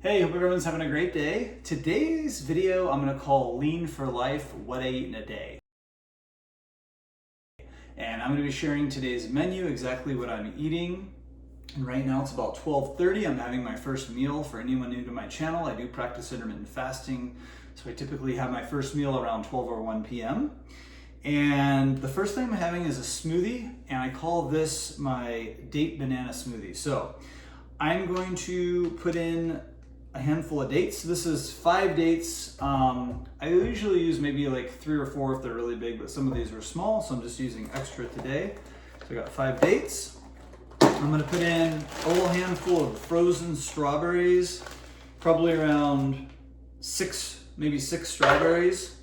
Hey, hope everyone's having a great day. Today's video I'm going to call Lean for Life, What I Eat in a Day. And I'm going to be sharing today's menu, exactly what I'm eating. And right now it's about 12:30. I'm having my first meal. For anyone new to my channel, I do practice intermittent fasting. So I typically have my first meal around 12 or 1 p.m. And the first thing I'm having is a smoothie, and I call this my date banana smoothie. So I'm going to put in a handful of dates. This is 5 dates. I usually use maybe like 3 or 4 if they're really big, but some of these are small, so I'm just using extra today. So I got 5 dates. I'm gonna put in a little handful of frozen strawberries, probably around 6, maybe 6 strawberries.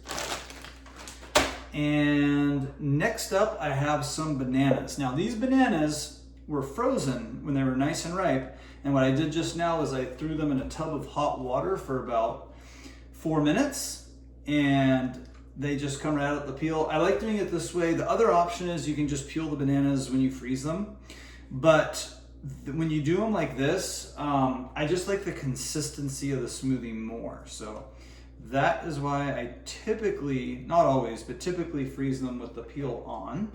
And next up, I have some bananas. Now these bananas were frozen when they were nice and ripe. And what I did just now is I threw them in a tub of hot water for about 4 minutes, and they just come right out the peel. I like doing it this way. The other option is you can just peel the bananas when you freeze them. But when you do them like this, I just like the consistency of the smoothie more. So that is why I typically, not always, but typically freeze them with the peel on.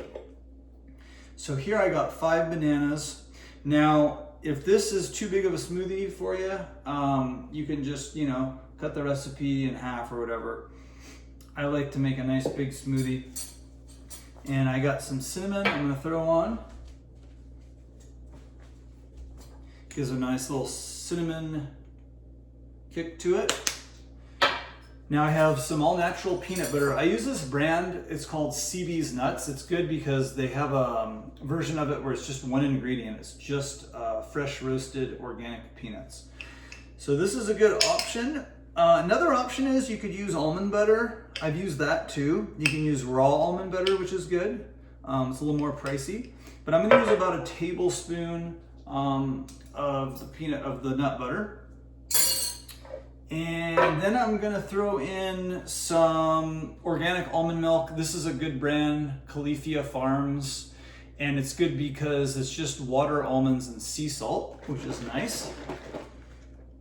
So here I got 5 bananas. Now, if this is too big of a smoothie for you, you can just, cut the recipe in half or whatever. I like to make a nice big smoothie. And I got some cinnamon I'm gonna throw on. Gives a nice little cinnamon kick to it. Now I have some all-natural peanut butter. I use this brand, it's called CB's Nuts. It's good because they have a version of it where it's just one ingredient. It's just fresh roasted organic peanuts. So this is a good option. Another option is you could use almond butter. I've used that too. You can use raw almond butter, which is good. It's a little more pricey. But I'm gonna use about a tablespoon of the nut butter. And then I'm gonna throw in some organic almond milk. This is a good brand, Califia Farms. And it's good because it's just water, almonds, and sea salt, which is nice.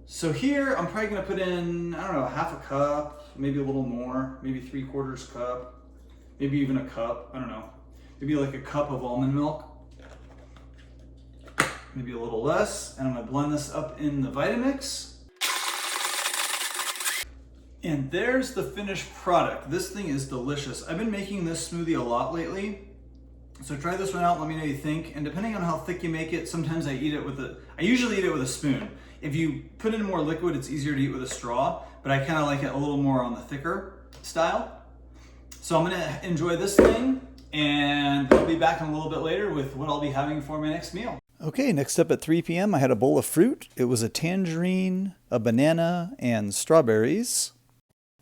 So here, I'm probably gonna put in, I don't know, half a cup, maybe a little more, maybe 3/4 cup, maybe even a cup, I don't know. Maybe like a cup of almond milk. Maybe a little less. And I'm gonna blend this up in the Vitamix. And there's the finished product. This thing is delicious. I've been making this smoothie a lot lately. So try this one out, let me know what you think. And depending on how thick you make it, sometimes I usually eat it with a spoon. If you put in more liquid, it's easier to eat with a straw, but I kind of like it a little more on the thicker style. So I'm gonna enjoy this thing, and I'll be back in a little bit later with what I'll be having for my next meal. Okay, next up at 3 p.m. I had a bowl of fruit. It was a tangerine, a banana, and strawberries.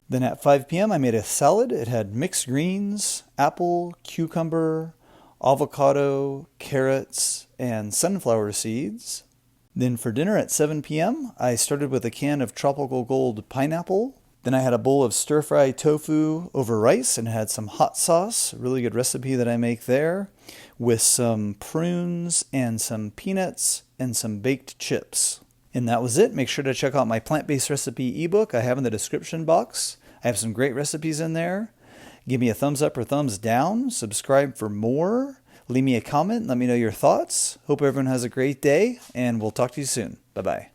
Then at 5 p.m. I made a salad. It had mixed greens, apple, cucumber, avocado, carrots, and sunflower seeds. Then for dinner at 7 p.m. I started with a can of Tropical Gold pineapple. Then I had a bowl of stir-fry tofu over rice and had some hot sauce, a really good recipe that I make there, with some prunes and some peanuts and some baked chips. And that was it. Make sure to check out my plant-based recipe ebook I have in the description box. I have some great recipes in there. Give me a thumbs up or thumbs down. Subscribe for more. Leave me a comment and let me know your thoughts. Hope everyone has a great day, and we'll talk to you soon. Bye-bye.